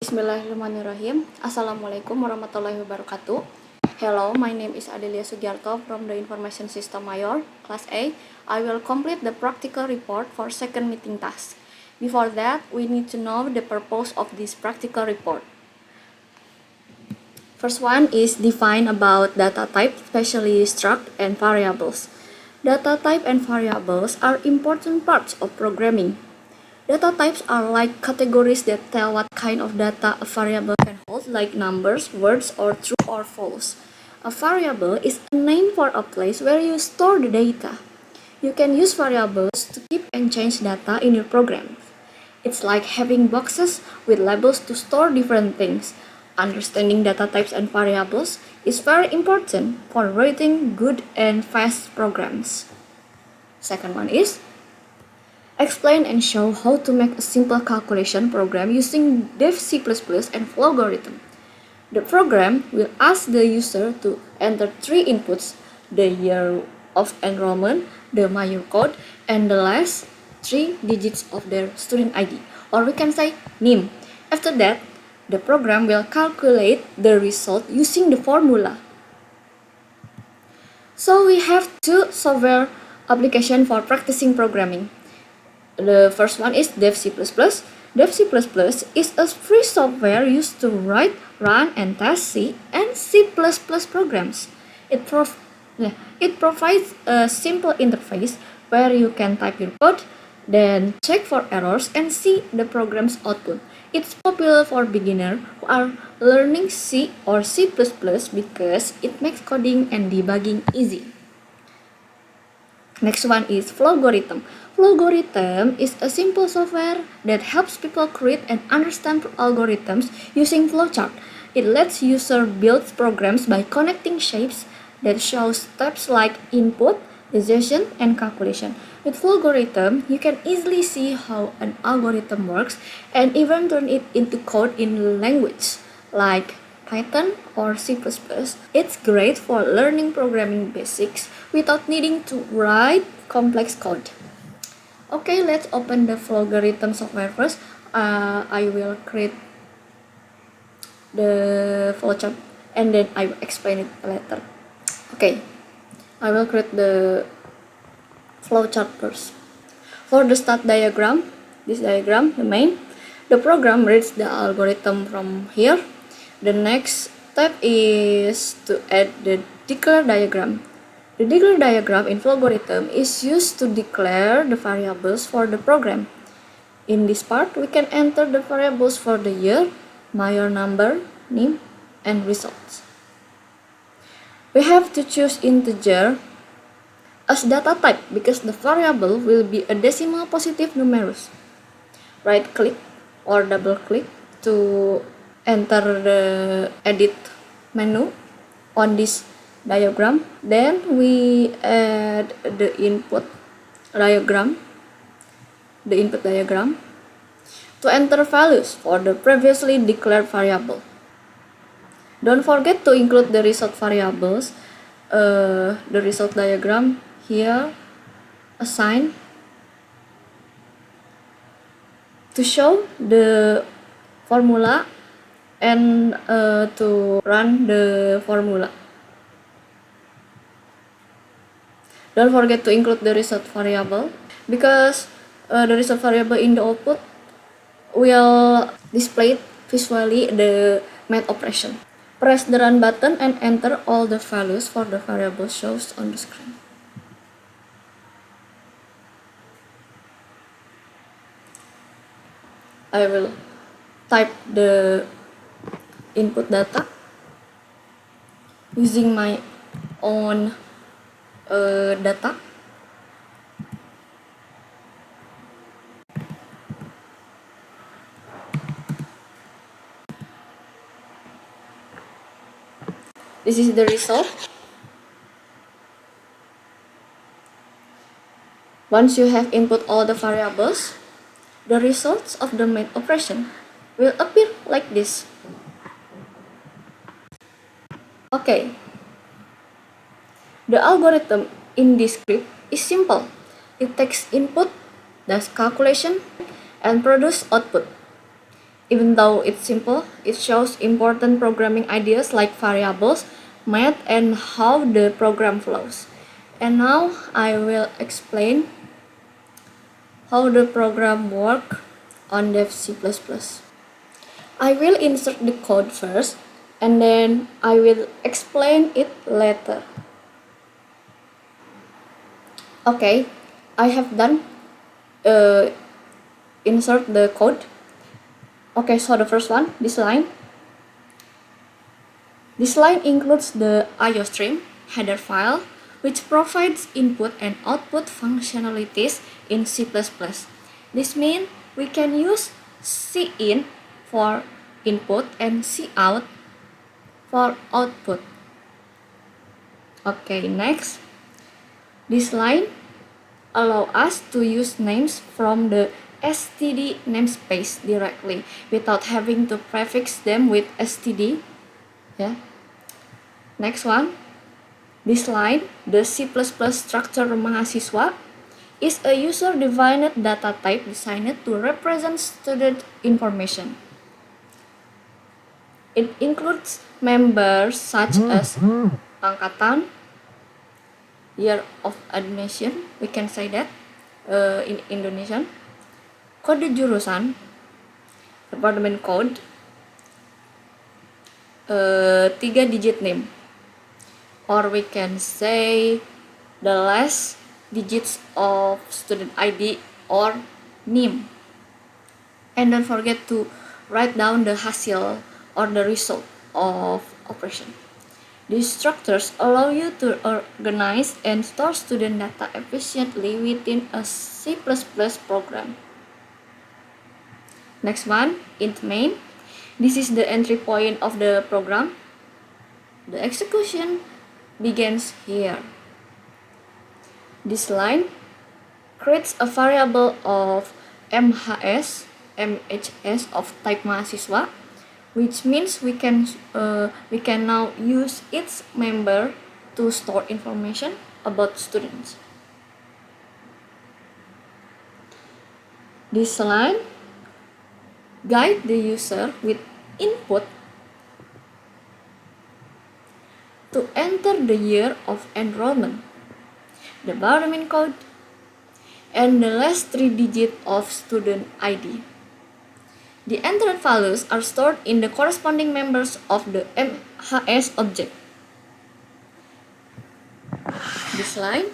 Bismillahirrahmanirrahim. Assalamualaikum warahmatullahi wabarakatuh. Hello, my name is Adelia Sugiarto from the Information System Mayor, Class A. I will complete the practical report for second meeting task. Before that, we need to know the purpose of this practical report. First one is define about data type, especially struct and variables. Data type and variables are important parts of programming. Data types are like categories that tell what kind of data a variable can hold, like numbers, words, or true or false. A variable is a name for a place where you store the data. You can use variables to keep and change data in your program. It's like having boxes with labels to store different things. Understanding data types and variables is very important for writing good and fast programs. Second one is explain and show how to make a simple calculation program using Dev C++ and Flowgorithm. The program will ask the user to enter three inputs: the year of enrollment, the major code, and the last three digits of their student ID, or we can say NIM. After that, the program will calculate the result using the formula. So we have two software applications for practicing programming. The first one is Dev C++. Dev C++ is a free software used to write, run, and test C and C++ programs. It provides a simple interface where you can type your code, then check for errors and see the program's output. It's popular for beginners who are learning C or C++ because it makes coding and debugging easy. Next one is Flowgorithm. Flowgorithm is a simple software that helps people create and understand algorithms using flowchart. It lets users build programs by connecting shapes that show steps like input, decision, and calculation. With Flowgorithm, you can easily see how an algorithm works and even turn it into code in language like Python or C++. It's great for learning programming basics without needing to write complex code. Okay, let's open the Flowgorithm software first. I will create the flowchart and then I will explain it later. Okay, I will create the flowchart first. For the start diagram, this diagram, the program reads the algorithm from here. The next step is to add the declare diagram. The declare diagram in Flowgorithm is used to declare the variables for the program. In this part, we can enter the variables for the year, major number, name, and results. We have to choose integer as data type because the variable will be a decimal positive numerous. Right-click or double-click to enter the edit menu on this diagram. Then we add the input diagram to enter values for the previously declared variable. Don't forget to include the result variables. The result diagram here assign to show the formula and to run the formula. Don't forget to include the result variable because the result variable in the output will display visually the math operation. Press the run button and enter all the values for the variable shows on the screen. I will type the input data using my own data. This is the result. Once you have input all the variables, the results of the math operation will appear like this. Okay. The algorithm in this script is simple. It takes input, does calculation, and produces output. Even though it's simple, it shows important programming ideas like variables, math, and how the program flows. And now I will explain how the program works on Dev C++. I will insert the code first, and then I will explain it later. Okay, I have done insert the code. Okay, so the first one, this line. This line includes the IOStream header file, which provides input and output functionalities in C++. This means we can use cin for input and cout for output. Okay, next. This line allows us to use names from the std namespace directly without having to prefix them with std. Yeah. Next one. This line, the C++ structure mahasiswa, is a user-defined data type designed to represent student information. It includes members such as angkatan, year of admission, we can say that in Indonesian, kode jurusan, department code, 3-digit name, or we can say the last digits of student ID or NIM. And don't forget to write down the hasil or the result of operation. These structures allow you to organize and store student data efficiently within a C++ program. Next one, int main. This is the entry point of the program. The execution begins here. This line creates a variable of MHS of type mahasiswa, which means we can now use its member to store information about students. This line guide the user with input to enter the year of enrollment, the department code, and the last 3 digits of student ID. The entered values are stored in the corresponding members of the MHS object. This line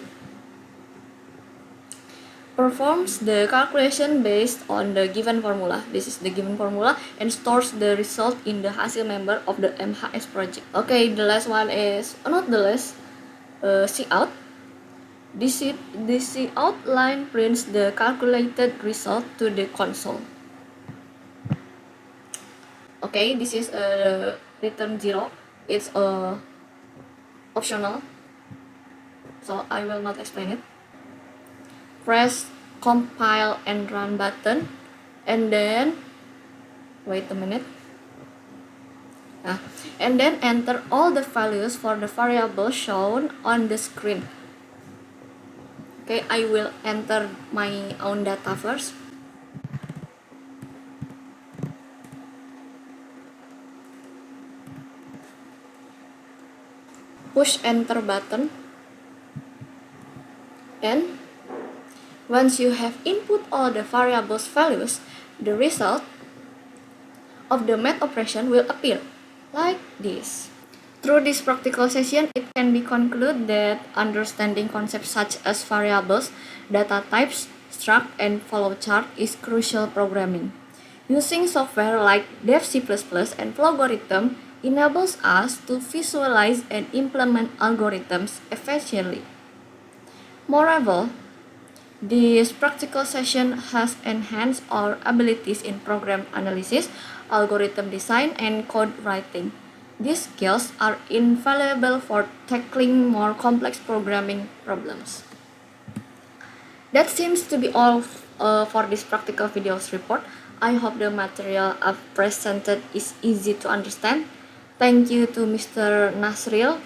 performs the calculation based on the given formula. This is the given formula and stores the result in the hasil member of the MHS project. Okay, the last one is not the last, cout. This cout line prints the calculated result to the console. Okay, this is a return 0. It's optional, so I will not explain it. Press compile and run button, and then wait a minute. And then enter all the values for the variable shown on the screen. Okay, I will enter my own data first. Push enter button, and once you have input all the variables values, the result of the math operation will appear like this. Through this practical session, it can be concluded that understanding concepts such as variables, data types, struct, and flowchart is crucial programming. Using software like Dev C++ and Flowgorithm enables us to visualize and implement algorithms efficiently. Moreover, this practical session has enhanced our abilities in program analysis, algorithm design, and code writing. These skills are invaluable for tackling more complex programming problems. That seems to be all for this practical videos report. I hope the material I've presented is easy to understand. Thank you to Mr. Nasril,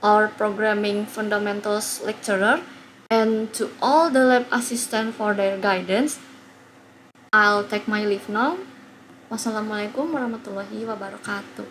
our programming fundamentals lecturer, and to all the lab assistants for their guidance. I'll take my leave now. Wassalamualaikum warahmatullahi wabarakatuh.